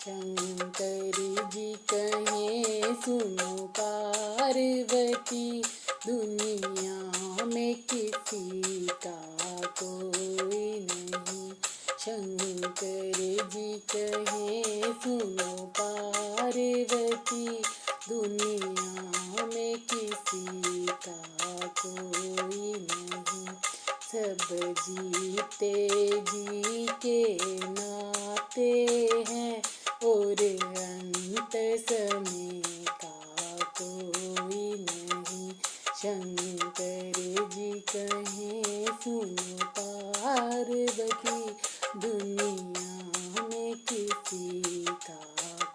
शंकर जी कहें सुनो पार्वती, दुनिया में किसी का कोई नहीं। शंकर जी कहें सुनो पार्वती, दुनिया में किसी का कोई नहीं। सब जीते जी के नाते हैं, और अंत समय का कोई नहीं। शंकर जी कहें सुनो पार्वती, दुनिया में किसी का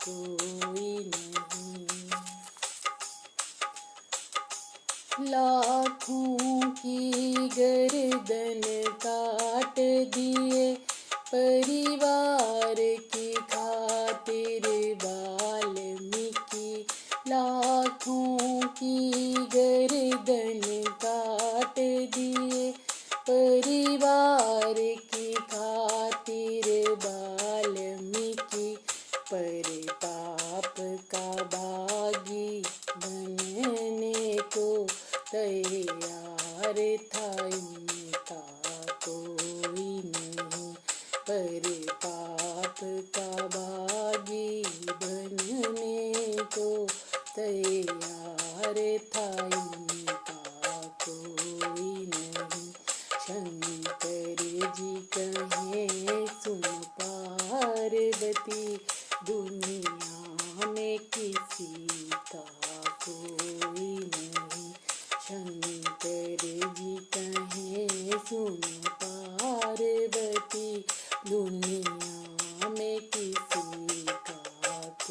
कोई नहीं। लाखों की गर्दन काट दिए, परिवार की खातिर वाल्मीकि। लाखों की गर्दन काट दिए, परिवार की खातिर वाल्मीकि। पर पाप का बागी बनने को तैयार था इनका कोई नहीं। पर पाप का बागी बनने को तैयार था इनका कोई नहीं। शंकर जी कहें सुन पार्वती, दुनिया में किसी का कोई नहीं। शंकर जी कहें सुन पार्वती, दुनिया में किसी का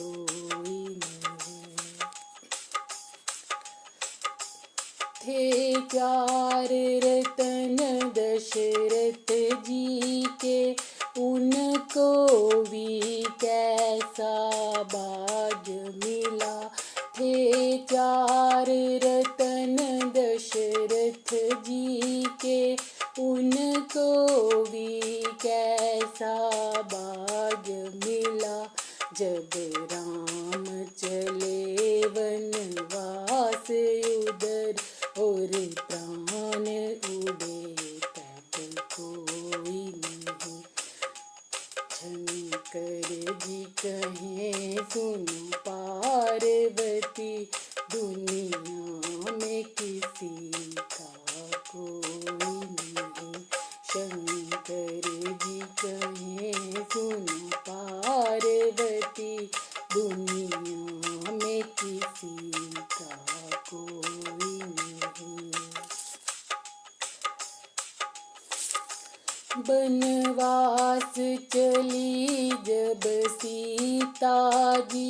कोई नहीं। थे चार रतन दशरथ जी के, उनको भी कैसा भाग्य मिला। थे चार रतन दशरथ जी के, उनको भी कैसा भाग्य मिला। जब राम चले वनवास उधर, और प्राण उड़े तब कोई नहीं। शंकर जी कहें सुनो पार्वती, दुनिया में किसी का कोई नहीं। शंकर जी कहें सुनो पार्वती, दुनिया में किसी का कोई नहीं। बनवास चली जब सीता जी,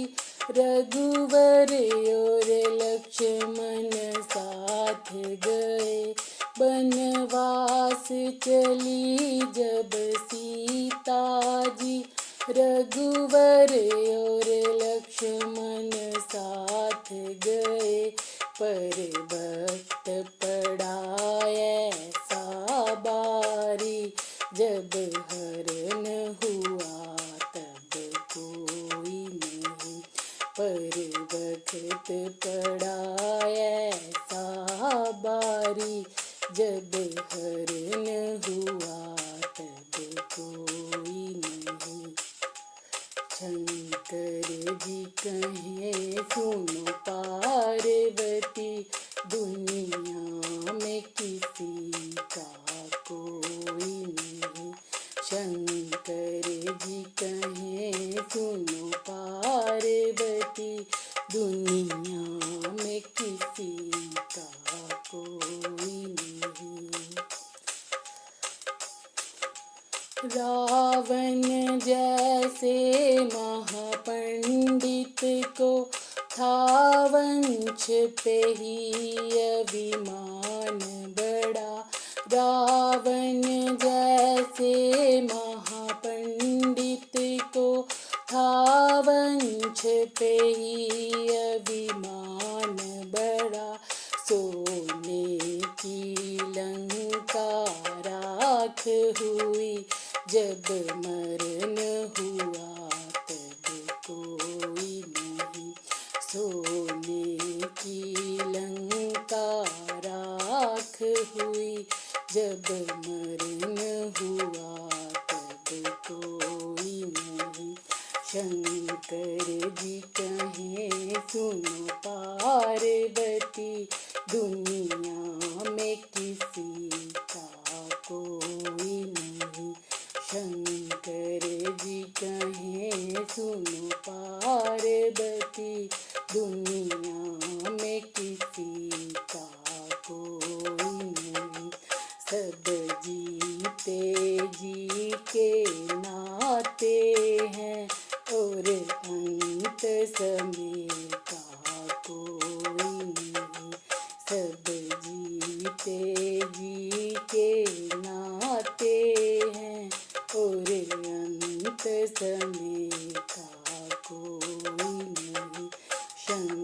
रघुवर और लक्ष्मण साथ गए। बनवास चली जब सीता जी, रघुवर और लक्ष्मण साथ गए। पर वक्त पड़ा ऐसा बारी, जब हरण हुआ तब कोई नहीं। पर वक्त पड़ा ऐसा बारी, जब हरण हुआ तब कोई नहीं। शंकर जी कहें सुनो पार्वती, दुनिया में किसी का कोई नहीं। शंकर जी कहें सुनो पार्वती, दुनिया में किसी का कोई नहीं। रावण जैसे महापंडित को था वंश पे ही अभिमान बड़ा। रावण जैसे महापंडित को था वंश पे ही अभिमान बड़ा। सोने की लंका राख हुई, जब मरण हुआ तब जी कहें सुनो पार्वती, दुनिया में किसी का कोई नहीं। शंकर जी कहें सुनो पार्वती, दुनिया में किसी का कोई नहीं। सब जीते जी के नाते हैं, और अंत समय का कोई नहीं। सब जीते जी के नाते हैं, और अंत समय